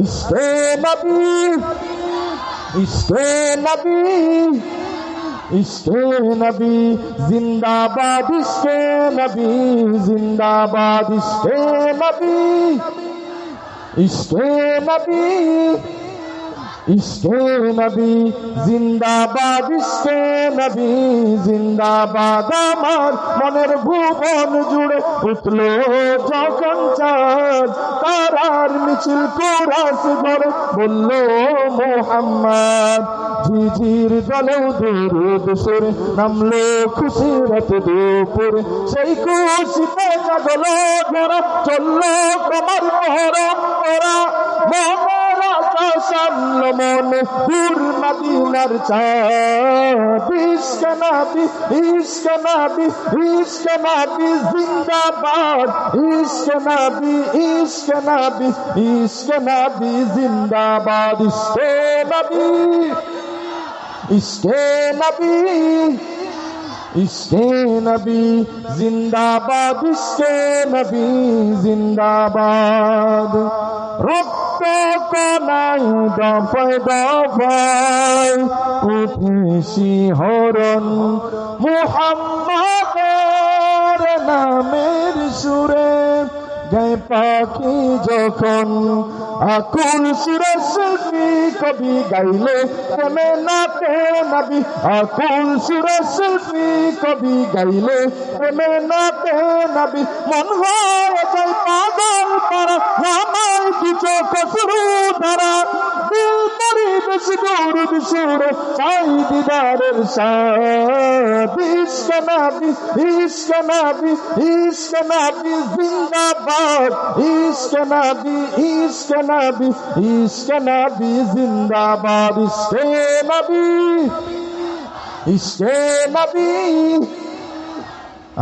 इश्क़े नबी, इश्क़े नबी, इश्क़े नबी जिंदाबाद, इश्क़े नबी जिंदाबाद, इश्क़े नबी, इश्क़े नबी, इश्क़े नबी जिंदाबाद, इश्क़े नबी जिंदाबाद। আমার মনের ভুবন জুড়ে উঠলো যখন চাঁদ, তারার মিছিল কোরাস ধরে বলল মুহাম্মদ। ঝিঝির দলেও দুরুদ সুরে নামলো খুশির রাতে দুপুরে, সেই খুশিতে জাগলো ঘোরা, চললো কমর মহরম ওরা। মনের আকাশাল মনে দূর মদিনার চাঁদ। ইশকে নবী, ইশকে নবী, ইশকে নবী জিন্দাবাদ, ইশকে নবী, ইশকে নবী, ইশকে নবী জিন্দাবাদ। ইশকে নবী, इश्क़े नबी, इश्क़े नबी जिंदाबाद, इश्क़े नबी जिंदाबाद। रक्त कणाय दफाয় দফায় উঠে শিহরণ, মুহাম্মাদের নামের সুরে গায়ে পাখি যখন আকুল সুরে শিল্পী কবি গাইলে প্রেমে নাতে নবী। আকুল সুরে শিল্পী কবি গাইলে প্রেমে নাতে নবী। মন হয়ে যায় পাগল তারা, আমার দু চোখ শুরু ধারা। দিল তরি বেশি দূর সুরে চাই দিদারের সাথ। ইশকে নবী, ইশকে নবী, ইশকে নবী জিন্দাবাদ, ইশকে নবী, ইশকে নবী, ইশকে নবী জিন্দাবাদ। ইশকে নবী, ইশকে নবী।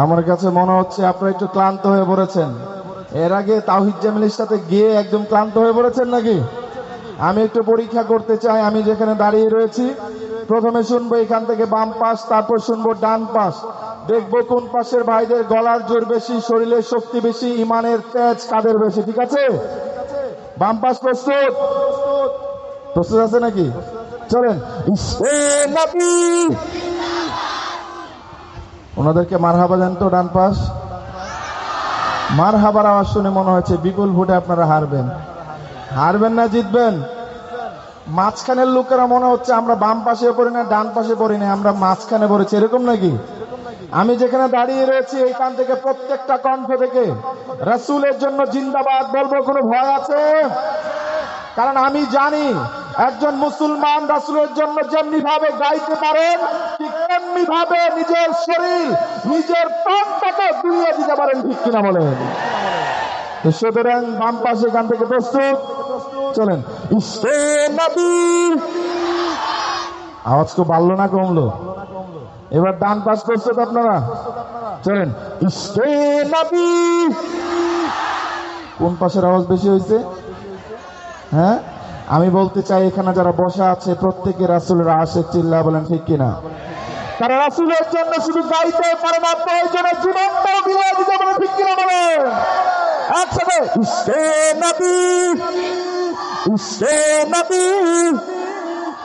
আমার কাছে মনে হচ্ছে আপনারা একটু ক্লান্ত হয়ে পড়েছেন। এর আগে তাওহীদ জামিলের সাথে গিয়ে একদম ক্লান্ত হয়ে পড়েছেন নাকি? আমি একটু পরীক্ষা করতে চাই। আমি যেখানে দাঁড়িয়ে রয়েছি, প্রথমে শুনবো এখান থেকে বাম পাশ, তারপর শুনবো ডান পাশ। দেখবো কোন পাশের ভাইদের গলার জোর বেশি, শরীরের শক্তি বেশি, ইমানের তেজ কাদের বেশি। ঠিক আছে? বাম পাশ প্রস্তুত? প্রস্তুত আছে নাকি? চলেন। ইশকে নবী, ওনাদেরকে মারহাবা দেন তো ডান পাশ। মারহাবার আওয়াজ শুনে মনে হচ্ছে বিপুল ভোটে আপনারা হারবেন। হারবেন না জিতবেন? মাঝখানের লোকেরা মনে হচ্ছে আমরা বাম পাশে পড়ি না, ডান পাশে পড়ি না, আমরা মাঝখানে পড়েছি, এরকম নাকি? আমি যেখানে দাঁড়িয়ে রয়েছি এইখান থেকে প্রত্যেকটা কণ্ঠ থেকে রাসূলের জন্য জিন্দাবাদ বলবো। কোনো ভয় আছে? কারণ আমি জানি একজন মুসলমান রাসূলের জন্য যেমনি ভাবে গাইতে পারেন, ঠিক তেমনি ভাবে নিজের শরীর, নিজের প্রাণটাকে বিলিয়ে দিতে পারেন। ঠিক কিনা বলেন? সুতরাং বাম পাশে এখান থেকে প্রস্তুত? চলেন। ইশকে নবী। আওয়াজ তো বাড়লো না কমলো? এবার ডান পাশ প্রস্তুত আপনারা? চলেন। ইশকে নবী। কোন পাশের আওয়াজ বেশি হয়েছে? হ্যাঁ, আমি বলতে চাই এখানে যারা বসা আছে প্রত্যেকে রাসূলের আশিক, চিল্লা বলেন ঠিক কিনা? তারা রাসূলের জন্য শুধু গাইতে পারে না, প্রয়োজনে জীবনটাও বিলিয়ে দিতে পারে। ঠিক কিনা বলেন? একসাথে। ইশকে নবী, ইশকে নবী,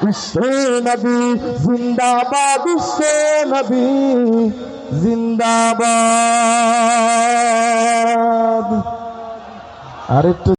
ইশকে নবী জিন্দাবাদ, ইশকে নবী জিন্দাবাদ। আরেকটু